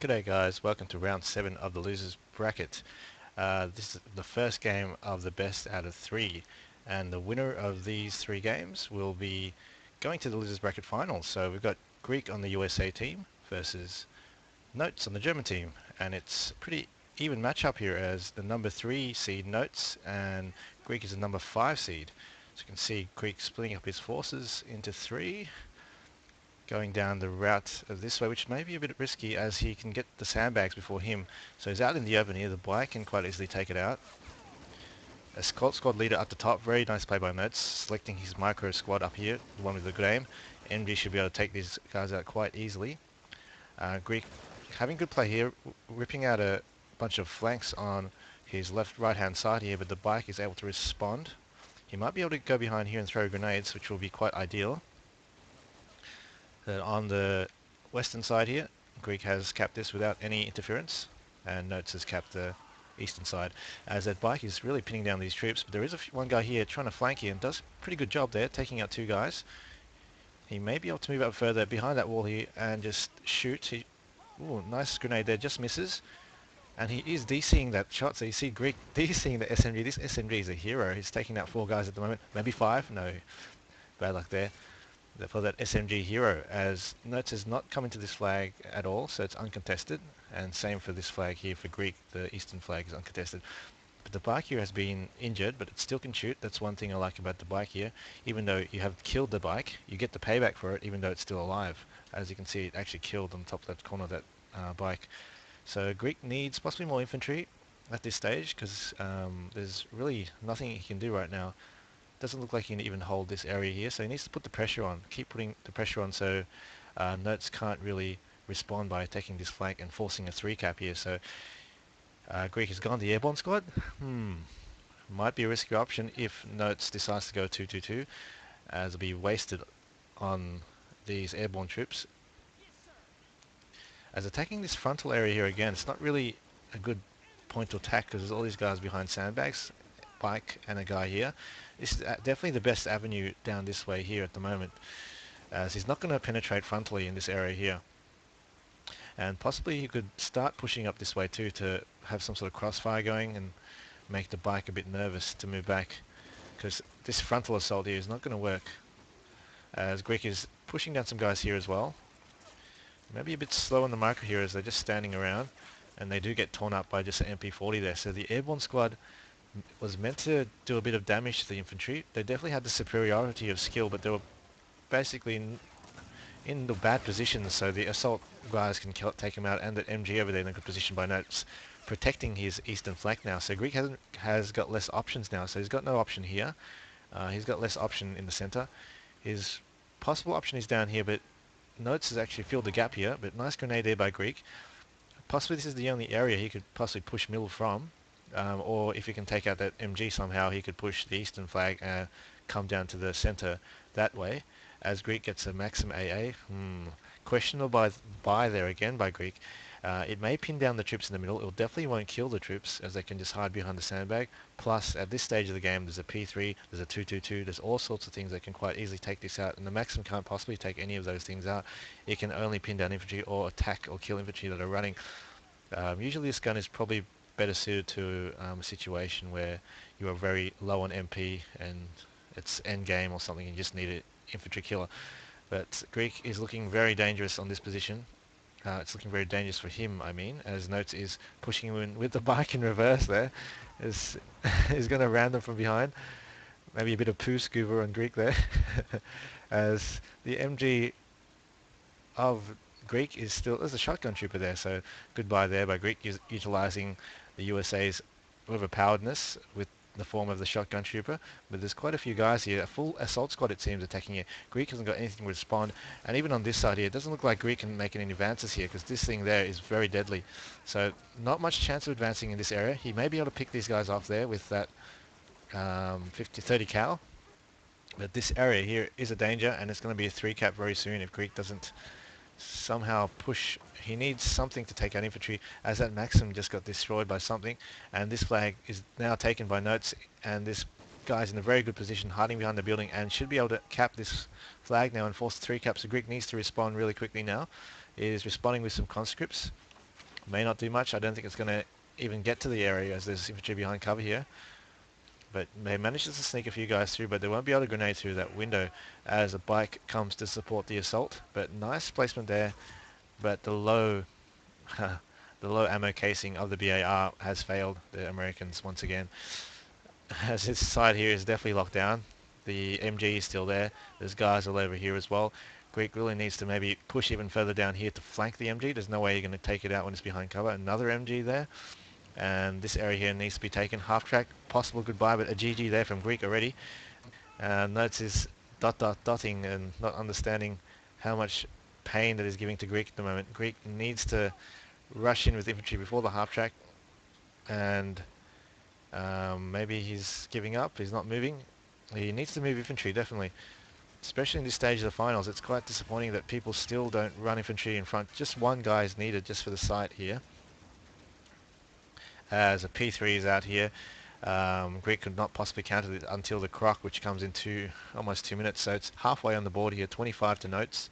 G'day guys, welcome to round 7 of the losers bracket. This is the first game of the best out of 3, and the winner of these 3 games will be going to the losers bracket finals. So we've got Greek on the USA team versus Notes on the German team, and it's a pretty even matchup here as the number 3 seed Notes and Greek is the number 5 seed. So you can see Greek splitting up his forces into 3, going down the route of this way, which may be a bit risky as he can get the sandbags before him. So he's out in the open here. The bike can quite easily take it out. A squad leader up the top. Very nice play by Notes, selecting his micro squad up here, the one with the good aim. MG should be able to take these guys out quite easily. Greek having good play here, ripping out a bunch of flanks on his right hand side here, but the bike is able to respond. He might be able to go behind here and throw grenades, which will be quite ideal. On the western side here, Greek has capped this without any interference, and Notes has capped the eastern side. As that bike is really pinning down these troops, but there is one guy here trying to flank here and does a pretty good job there, taking out 2 guys. He may be able to move up further behind that wall here and just shoot. Ooh, nice grenade there, just misses. And he is DCing that shot, so you see Greek DCing the SMG. This SMG is a hero. He's taking out 4 guys at the moment, maybe 5. No, bad luck there for that SMG hero, as Notes has not come into this flag at all, so it's uncontested, and same for this flag here for Greek. The eastern flag is uncontested, but the bike here has been injured, but it still can shoot. That's one thing I like about the bike here. Even though you have killed the bike, you get the payback for it even though it's still alive. As you can see, it actually killed on top of that corner of that bike. So Greek needs possibly more infantry at this stage, because there's really nothing he can do right now. Doesn't look like he can even hold this area here, so he needs to put the pressure on, keep putting the pressure on, so Notes can't really respond by taking this flank and forcing a 3 cap here. So Greek has gone the airborne squad. Might be a risky option if Notes decides to go 2-2-2, as it'll be wasted on these airborne troops. As attacking this frontal area here again, it's not really a good point to attack because there's all these guys behind sandbags, bike and a guy here. This is definitely the best avenue down this way here at the moment, as he's not going to penetrate frontally in this area here. And possibly he could start pushing up this way too to have some sort of crossfire going and make the bike a bit nervous to move back, because this frontal assault here is not going to work, as Greek is pushing down some guys here as well. Maybe a bit slow on the micro here as they're just standing around, and they do get torn up by just an MP40 there. So the airborne squad was meant to do a bit of damage to the infantry. They definitely had the superiority of skill, but they were basically in the bad positions, so the assault guys can take him out, and that MG over there in a good position by Notes, protecting his eastern flank now. So Greek has got less options now, so he's got no option here. He's got less option in the center. His possible option is down here, but Notes has actually filled the gap here, but nice grenade there by Greek. Possibly this is the only area he could possibly push middle from, or if he can take out that MG somehow, he could push the eastern flag and come down to the center that way, as Greek gets a maximum AA. Questionable buy there again by Greek. It may pin down the troops in the middle. It definitely won't kill the troops, as they can just hide behind the sandbag. Plus, at this stage of the game, there's a P3, there's a 2-2-2, there's all sorts of things that can quite easily take this out, and the Maxim can't possibly take any of those things out. It can only pin down infantry or attack or kill infantry that are running. Usually this gun is probably better suited to a situation where you are very low on MP and it's end game or something, and you just need an infantry killer. But Greek is looking very dangerous on this position. It's looking very dangerous for him, I mean, as Notes is pushing him in with the bike in reverse there. Is going to ram them from behind. Maybe a bit of poo scuba on Greek there. As the MG of Greek is still, there's a shotgun trooper there, so goodbye there by Greek, utilizing the USA's overpoweredness with the form of the shotgun trooper. But there's quite a few guys here, a full assault squad it seems, attacking it. Greek hasn't got anything to respond, and even on this side here, it doesn't look like Greek can make any advances here, because this thing there is very deadly. So not much chance of advancing in this area. He may be able to pick these guys off there with that 30 cal, but this area here is a danger, and it's going to be a 3 cap very soon if Greek doesn't somehow push. He needs something to take out infantry, as that Maxim just got destroyed by something, and this flag is now taken by Notes, and this guy's in a very good position hiding behind the building and should be able to cap this flag now and force 3 caps. The Greek needs to respond really quickly now. He is responding with some conscripts, May not do much. I don't think it's going to even get to the area as there's infantry behind cover here. But they manages to sneak a few guys through, but they won't be able to grenade through that window as a bike comes to support the assault. But nice placement there, but the low the low ammo casing of the BAR has failed the Americans once again. As this side here is definitely locked down. The MG is still there. There's guys all over here as well. Greek really needs to maybe push even further down here to flank the MG. There's no way you're going to take it out when it's behind cover. Another MG there. And this area here needs to be taken. Half track, possible goodbye, but a GG there from Greek already. Notes his dotting and not understanding how much pain that is giving to Greek at the moment. Greek needs to rush in with infantry before the half track, and maybe he's giving up. He's not moving. He needs to move infantry, definitely. Especially in this stage of the finals, it's quite disappointing that people still don't run infantry in front. Just one guy is needed just for the site here. As a P3 is out here, Greek could not possibly counter it until the croc, which comes in almost 2 minutes. So it's halfway on the board here, 25 to Notes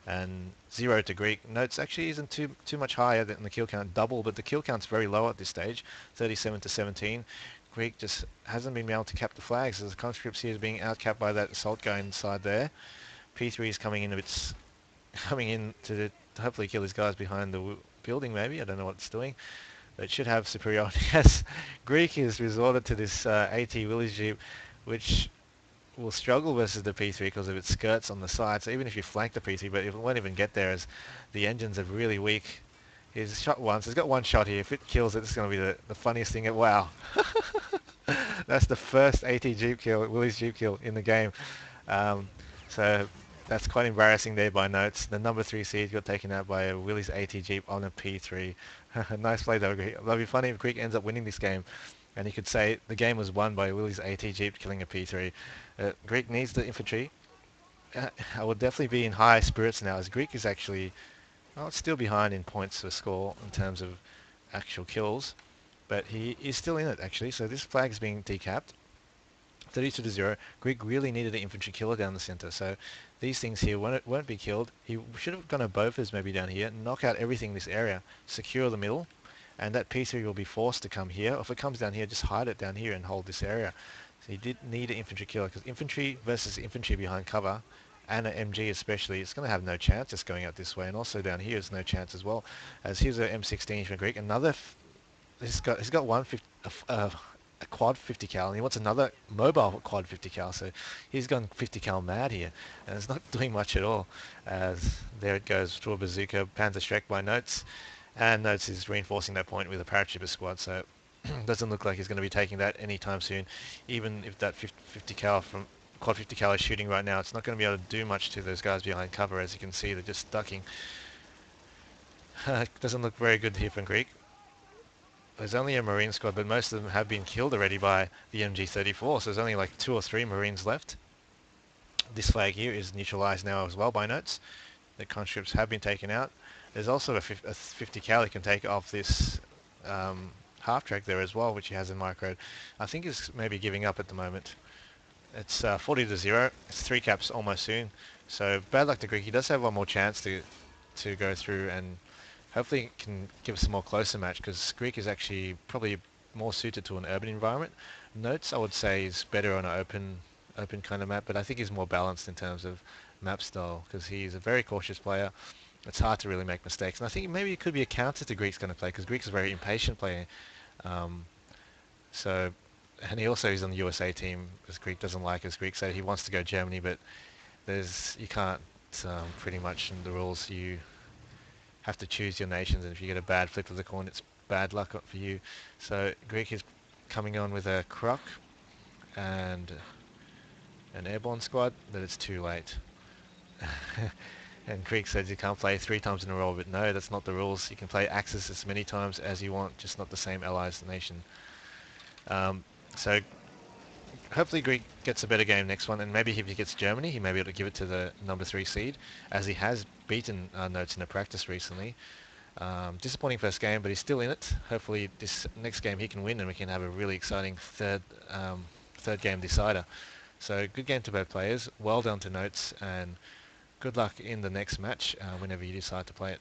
and 0 to Greek. Notes actually isn't too much higher than the kill count, double, but the kill count's very low at this stage, 37 to 17. Greek just hasn't been able to cap the flags as the conscripts here is being outcapped by that assault guy inside there. P3 is coming in to hopefully kill his guys behind the building maybe. I don't know what it's doing. But it should have superiority as Greek has resorted to this AT Willys Jeep, which will struggle versus the P3 because of its skirts on the side. So even if you flank the P3, but it won't even get there as the engines are really weak. He's shot once. He's got one shot here. If it kills it, it's going to be the funniest thing. Wow. That's the first AT Jeep kill, Willys Jeep kill in the game. So that's quite embarrassing there by Notes. The number 3 seed got taken out by a Willys AT Jeep on a P3. Nice play though, Greek. That'll be funny if Greek ends up winning this game. And you could say the game was won by Willys AT Jeep killing a P3. Greek needs the infantry. I would definitely be in high spirits now as Greek is actually it's still behind in points for score in terms of actual kills. But he is still in it actually. So this flag is being decapped. 32 to 0. Greek really needed an infantry killer down the center, so these things here won't be killed. He should have gone a Bofors maybe down here, knock out everything in this area, secure the middle, and that P3 will be forced to come here. Or if it comes down here, just hide it down here and hold this area. So he did need an infantry killer, because infantry versus infantry behind cover, and an MG especially, it's going to have no chance just going out this way, and also down here is no chance as well. As here's an M16 from Greek, he's got a quad 50 cal and he wants another mobile quad 50 cal, so he's gone 50 cal mad here and it's not doing much at all. As there it goes to a bazooka, Panzer Strike by Notes, and Notes is reinforcing that point with a paratrooper squad, so doesn't look like he's going to be taking that anytime soon. Even if that 50 cal from quad 50 cal is shooting right now, it's not going to be able to do much to those guys behind cover. As you can see, they're just ducking. Doesn't look very good here from Greek. There's only a Marine squad, but most of them have been killed already by the MG34, so there's only like 2 or 3 Marines left. This flag here is neutralized now as well by Notes. The conscripts have been taken out. There's also a 50 cal he can take off this half track there as well, which he has in micro. I think he's maybe giving up at the moment. It's 40 to 0. It's 3 caps almost soon. So bad luck to Greek. He does have one more chance to go through and hopefully it can give us a more closer match, because Greek is actually probably more suited to an urban environment. Notes, I would say, is better on an open kind of map, but I think he's more balanced in terms of map style, because he's a very cautious player. It's hard to really make mistakes, and I think maybe it could be a counter to Greek's going to play, because Greek's a very impatient player. And he also is on the USA team, because Greek doesn't like us. Greek said he wants to go Germany, but you can't pretty much in the rules you have to choose your nations, and if you get a bad flip of the coin, it's bad luck for you. So Greek is coming on with a croc and an airborne squad, but it's too late. And Greek says you can't play 3 times in a row, but no, that's not the rules. You can play Axis as many times as you want, just not the same allies nation. So hopefully Greek gets a better game next one, and maybe if he gets Germany, he may be able to give it to the number 3 seed, as he has beaten Notes in a practice recently. Disappointing first game, but he's still in it. Hopefully this next game he can win, and we can have a really exciting third game decider. So good game to both players. Well done to Notes, and good luck in the next match whenever you decide to play it.